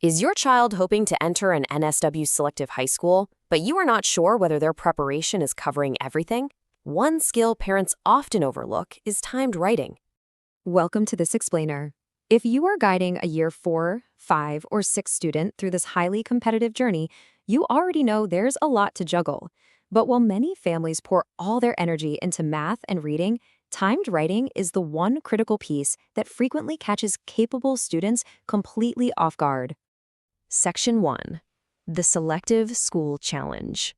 Is your child hoping to enter an NSW Selective high school, but you are not sure whether their preparation is covering everything? One skill parents often overlook is timed writing. Welcome to this explainer. If you are guiding a year 4, 5, or 6 student through this highly competitive journey, you already know there's a lot to juggle. But while many families pour all their energy into math and reading, timed writing is the one critical piece that frequently catches capable students completely off guard. Section 1. The Selective School Challenge.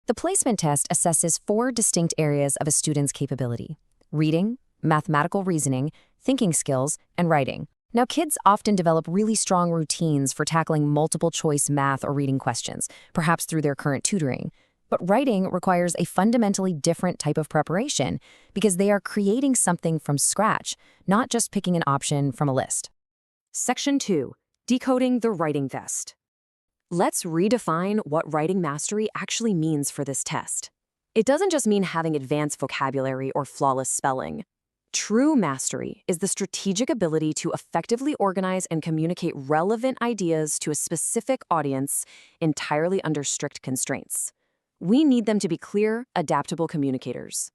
The placement test assesses 4 distinct areas of a student's capability: reading, mathematical reasoning, thinking skills, and writing. Now, kids often develop really strong routines for tackling multiple-choice math or reading questions, perhaps through their current tutoring. But writing requires a fundamentally different type of preparation because they are creating something from scratch, not just picking an option from a list. Section 2. Decoding the writing test. Let's redefine what writing mastery actually means for this test. It doesn't just mean having advanced vocabulary or flawless spelling. True mastery is the strategic ability to effectively organize and communicate relevant ideas to a specific audience entirely under strict constraints. We need them to be clear, adaptable communicators.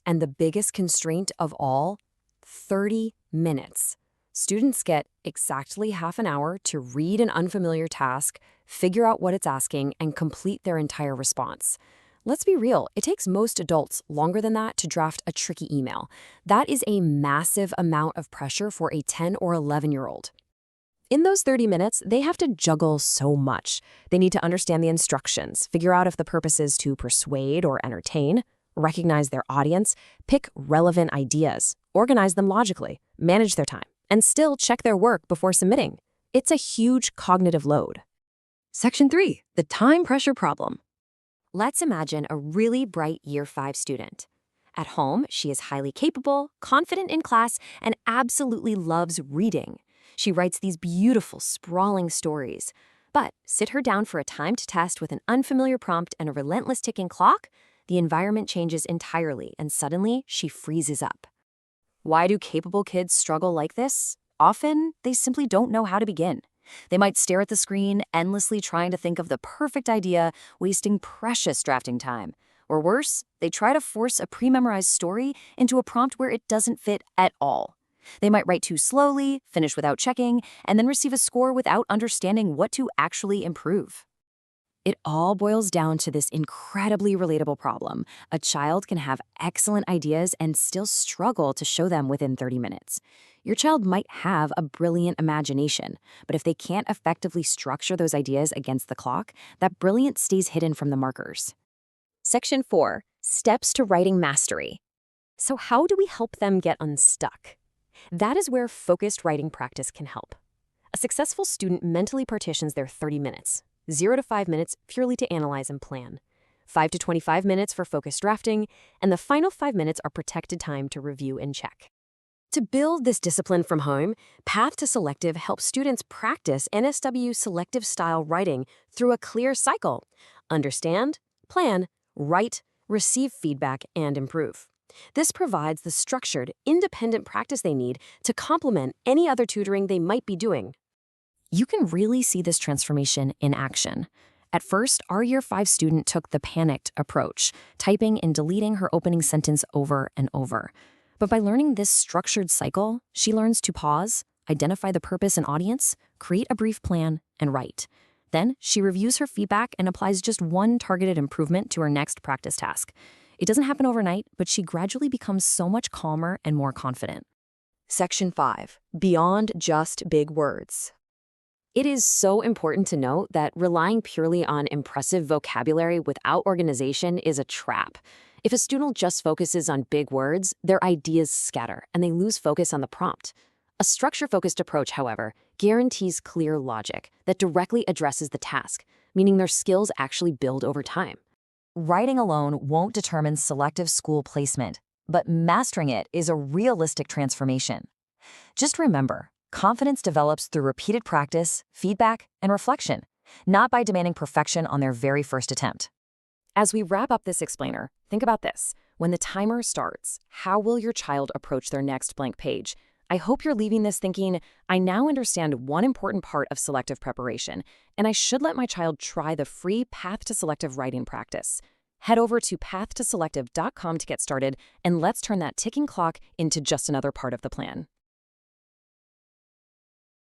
And the biggest constraint of all, 30 minutes. Students get exactly half an hour to read an unfamiliar task, figure out what it's asking, and complete their entire response. Let's be real, it takes most adults longer than that to draft a tricky email. That is a massive amount of pressure for a 10 or 11-year-old. In those 30 minutes, they have to juggle so much. They need to understand the instructions, figure out if the purpose is to persuade or entertain, recognize their audience, pick relevant ideas, organize them logically, manage their time, and still check their work before submitting. It's a huge cognitive load. Section 3. The time pressure problem. Let's imagine a really bright Year 5 student. At home, she is highly capable, confident in class, and absolutely loves reading. She writes these beautiful, sprawling stories. But sit her down for a timed test with an unfamiliar prompt and a relentless ticking clock, the environment changes entirely, and suddenly she freezes up. Why do capable kids struggle like this? Often, they simply don't know how to begin. They might stare at the screen, endlessly trying to think of the perfect idea, wasting precious drafting time. Or worse, they try to force a pre-memorized story into a prompt where it doesn't fit at all. They might write too slowly, finish without checking, and then receive a score without understanding what to actually improve. It all boils down to this incredibly relatable problem. A child can have excellent ideas and still struggle to show them within 30 minutes. Your child might have a brilliant imagination, but if they can't effectively structure those ideas against the clock, that brilliance stays hidden from the markers. Section 4. Steps to Writing Mastery. So how do we help them get unstuck? That is where focused writing practice can help. A successful student mentally partitions their 30 minutes. 0 to 5 minutes purely to analyze and plan, 5 to 25 minutes for focused drafting, and the final 5 minutes are protected time to review and check. To build this discipline from home, Path to Selective helps students practice NSW Selective style writing through a clear cycle: understand, plan, write, receive feedback, and improve. This provides the structured, independent practice they need to complement any other tutoring they might be doing. You can really see this transformation in action. At first, our Year 5 student took the panicked approach, typing and deleting her opening sentence over and over. But by learning this structured cycle, she learns to pause, identify the purpose and audience, create a brief plan, and write. Then, she reviews her feedback and applies just one targeted improvement to her next practice task. It doesn't happen overnight, but she gradually becomes so much calmer and more confident. Section 5. Beyond just big words. It is so important to note that relying purely on impressive vocabulary without organization is a trap. If a student just focuses on big words, their ideas scatter and they lose focus on the prompt. A structure-focused approach, however, guarantees clear logic that directly addresses the task, meaning their skills actually build over time. Writing alone won't determine selective school placement, but mastering it is a realistic transformation. Just remember, confidence develops through repeated practice, feedback, and reflection, not by demanding perfection on their very first attempt. As we wrap up this explainer, think about this. When the timer starts, how will your child approach their next blank page? I hope you're leaving this thinking, I now understand one important part of selective preparation, and I should let my child try the free Path to Selective Writing practice. Head over to pathtoselective.com to get started, and let's turn that ticking clock into just another part of the plan.